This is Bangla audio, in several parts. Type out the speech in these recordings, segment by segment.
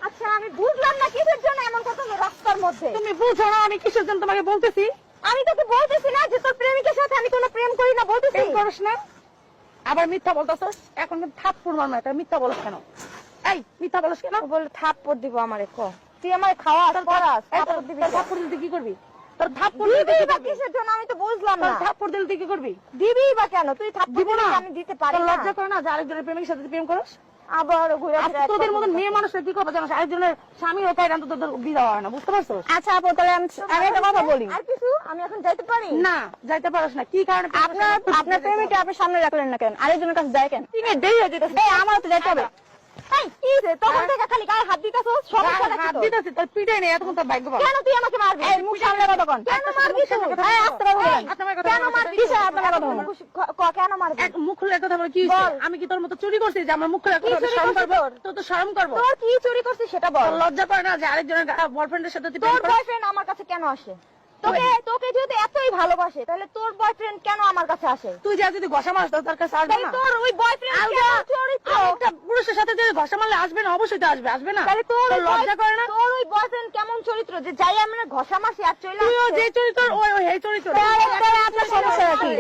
আচ্ছা আমি বুঝলাম না কিসের জন্য এমন কথা রাস্তার মধ্যে। তুমি বুঝো না আমি কিসের জন্য তোমাকে বলতেছি? আমি তোকে বলতেছি না যে তোর প্রেমিকের সাথে আমি কোনো প্রেম করি না, বলতেছি প্রেম করিস না, আবার মিথ্যা বলতেছস। এখন কিন্তু থাপ্পড় মারমা, এটা মিথ্যা বলছ কেন? এই মিথ্যা বলছ কেন? বলে থাপ্পড় দিব আমারে ক। তুই আমারে খাওয়া পড়াস, থাপ্পড় দিবি। থাপ্পড় দিতে কি করবি? তোর থাপ্পড় দিবি বা কিসের জন্য আমি তো বুঝলাম না। থাপ্পড় দিলে তুই কি করবি? দিবি বা কেন? তুই থাপ্পড় দিব দিবি না, আমি দিতে পারি না। লজ্জা করে না যে আরেকজনের প্রেমিকের সাথে প্রেম করিস? আবার ঘুরে ফিরে তোদের মতন মেয়ে মানুষের কি করবে জানো? আরেকজনের স্বামী হতে তো তোদের বিয়ে হয় না, বুঝতে পারছো? আচ্ছা আপু তাহলে আমি একটা কথা বলি। আর কিছু আমি এখন যাইতে পারি না, যাইতে পারছ না। কি কারণে? আপনার প্রেমিকটা আপনি সামনে রাখলেন না কেন? আরেকজনের কাছে যায় কেন? তুমি দেরি হয়ে যেতেছে। এই আমার তো যেতে হবে। এই কি রে তখন থেকে খালি গায়ে হাত দিতেছস? সমস্যা নাকি? হাত দিতেছিস তোর পিটাই নেই, এতক্ষণ তোর ভাগ্য ভালো। কেন তুই আমাকে মারবি? এই মুখ সামনে কথা কোন? কেন মারবি তুই? এই আস্তে কথা বলেন। কেন মারবি? কিসে আপনার কথা বলেন? কেন মারবি? এক মুখ খুলে কথা বল। কি হইছে? আমি কি তোর মতো চুরি করছি যে আমার মুখ খুলে কথা শরম করব? তোর তো শরম করব। তোর কি চুরি করছিস সেটা বল। লজ্জা করে না যে আরেকজনের বয়ফ্রেন্ডের সাথে তুই তোর বয়ফ্রেন্ড আমার কাছে কেন আসে? তোকে যদি এতই ভালোবাসে তাহলে তোর বয়ফ্রেন্ড কেন আমার কাছে আসে? তুই যা যদি ঘষা মারস তার কাছে আসবে না? তোর ওই বয়ফ্রেন্ড কেন চরিত্র? একটা পুরুষের সাথে যদি ঘষা মারলে আসবে না? অবশ্যই তো আসবে, আসবে না? তাহলে তোর লজ্জা করে না? তোর ওই বয়ফ্রেন্ড কেমন চরিত্র যে যাই আমরা ঘষা মারছি আর চলে আসে? তুইও যে চরিত্র ওই এই চরিত্র। আপনার সমস্যা কি?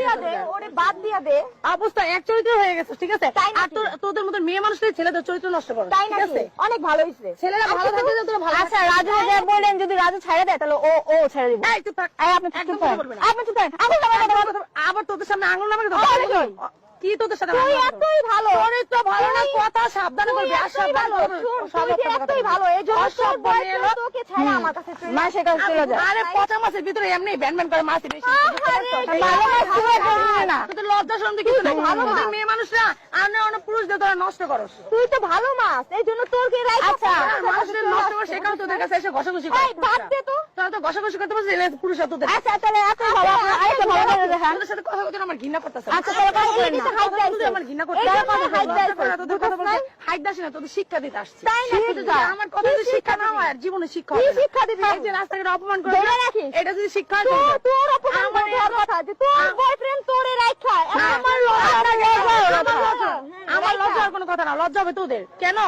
ওরে বাদ দিয়া দে। অবস্থা এক চরিত্র হয়ে গেছে, ঠিক আছে? আর তোদের মতো মেয়ে মানুষদের ছেলেদের চরিত্র নষ্ট করে, তাই ঠিক আছে? অনেক ভালো হইছে। ছেলেরা ভালো থাকলে তোরা ভালো। আচ্ছা রাজু যে বলেন যদি রাজু ছাড়ে দেয় তাহলে ও ছেড়ে দিবে। এই চুপ থাক। আপনি চুপ করেন। আপনি চুপ করেন। আবার তোদের সামনে আঙুল নামে কি তোদের সাথে? তুই এতই ভালো। চরিত্র ভালো না, কথা সাবধানে করবি। আর সাবধান করবি। এতই ভালো এই জন্য সব বয়ফ্রেন্ড তোকে ছাড়া আমার কাছে চলে আসে। চলে যায়। আরে পচা মাছের ভিতরে এমনি ব্যান ব্যান করে মাছ বেশি। না তোদের লজ্জা শরম কিছু নাই। তোদের মেয়ে মানুষরা অন্য পুরুষদের তোরা নষ্ট করস। তুই তো ভালো মাছ এই জন্য তোরকে রাইট। আচ্ছা মানুষদের নষ্ট করে সেখানে তোদের কাছে এসে ঘষাঘষি করে। বাদ দে তো। তোরা তো ঘষাঘষি করতে পারছিস পুরুষরা তোদের। আচ্ছা তাহলে এতই ভালো আরেকটা ভালো করে দেখা। তোদের সাথে কথা বলতে আমার ঘৃণা করতেছে। আচ্ছা তাহলে কথা বলেন না। আমার ঘৃণা করতে তোদের কথা বলতে হাইট দাসি না, তোদের শিক্ষা দিতে আসছি। আমার কথা যদি শিক্ষা না হয় জীবনে শিক্ষা হবে। শিক্ষা দিবি এই যে রাস্তাঘাটে অপমান করে এটা যদি শিক্ষা হয় তোর অপমান করার কথা যে তোর বয়ফ্রেন্ড তোরে রাইখা আমার আমার লজ্জার কোনো কথা না। লজ্জা হবে তোদের কেন?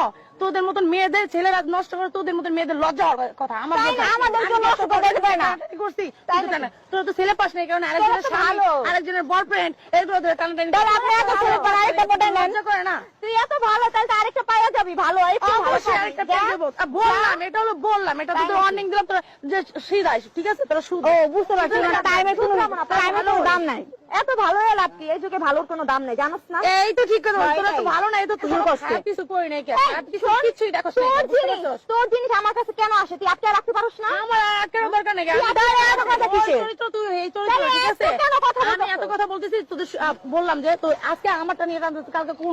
তোদের মতন মেয়েদের ছেলেরা নষ্ট করে, তোদের মতন মেয়েদের লজ্জা হওয়ার কথা। আমার আমাদেরকে নষ্ট করতে পারে না করছি তোর তো ছেলে পাস নেই, কারণ আরেকজনের বয়ফ্রেন্ড এগুলো ধরে টানাটানি। আপনি এত ছেলে পার আরেকটা পটাই নেন। লজ্জা করে না? তুই এত ভালো তাহলে আরেকটা পাওয়া যাবি ভালো। বললাম এটা হলো বললাম এটা তোদের ওয়ার্নিং দিলাম তোরা যে সিধাই, ঠিক আছে? তোরা শুধু বুঝতে পারছি না টাইমের কোনো দাম নাই। এত ভালো হয়ে লাভ কি? এই যুগে ভালোর কোনো দাম নেই, জানোস না? এই তো ঠিক কথা। তোরা তো ভালো না, এই তো তোর কষ্ট কিছু করি নাই। কিছুই দেখো তোর জিনিস আমার কাছে কেন আসে? তুই আটকে রাখতে পারোস না? আমার কেন দরকার নেই। তুই এই চরিত্র, ঠিক আছে? আমি এত কথা বলতেছি তোদের বললাম যে তো আজকে আমারটা নিয়ে টান দিচ্ছি, কালকে কোন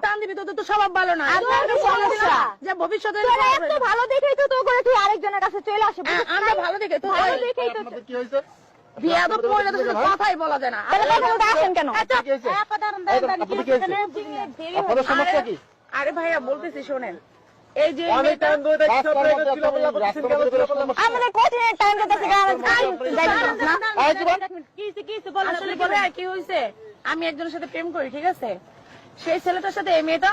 টান দিবি। তোদের তো স্বভাব ভালো না যে ভবিষ্যতে ভালো দেখেই তো করে তুই আরেকজনের কাছে চলে আসে। আমরা ভালো দেখে তো কি হয়েছে? বিয়া তো পড়লে তো কথাই বলা যায় না। আসেন কেন? আপনাদের সমস্যা কি? আরে ভাইয়া বলতেছি শোনেন, এই যে অনেক টাইম ধরে দেখছি আমাদের কঠিন টাইম দিতেছে কি হয়েছে? আমি একজনের সাথে প্রেম করি, ঠিক আছে? সেই ছেলেটার সাথে এই মেয়েটা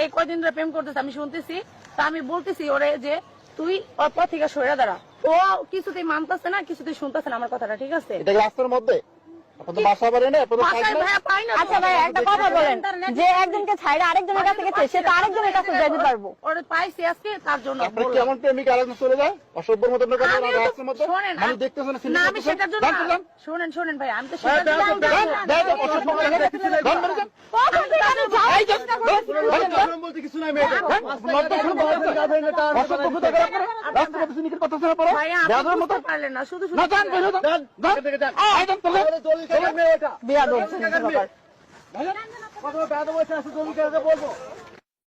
এই কয়দিন ধরে প্রেম করতেছে, আমি শুনতেছি। তা আমি বলতেছি ওরে যে তুই ওর পর থেকে সরে দাঁড়া। ও কিছুতেই মানতেছে না, কিছুতেই শুনতেছে না আমার কথাটা, ঠিক আছে? এটা রাস্তার মধ্যে বাসা বাড়ি না। আচ্ছা ভাই একটা কথা বলেন, যে একজনকে ছাইড়া আরেকজনের কাছে গেছে সে তো আরেকজনের কাছে যেতে পারবো। ওরে পাইছি আজকে তার জন্য। কেমন প্রেমিকা আরেকজন চলে যায় অসভ্যের মতো আমি দেখতেছেন না? আমি সেটার জন্য শোনেন ভাই, আমি তো কিছু নাই। পারলেন না শুধু বিয়া বলবো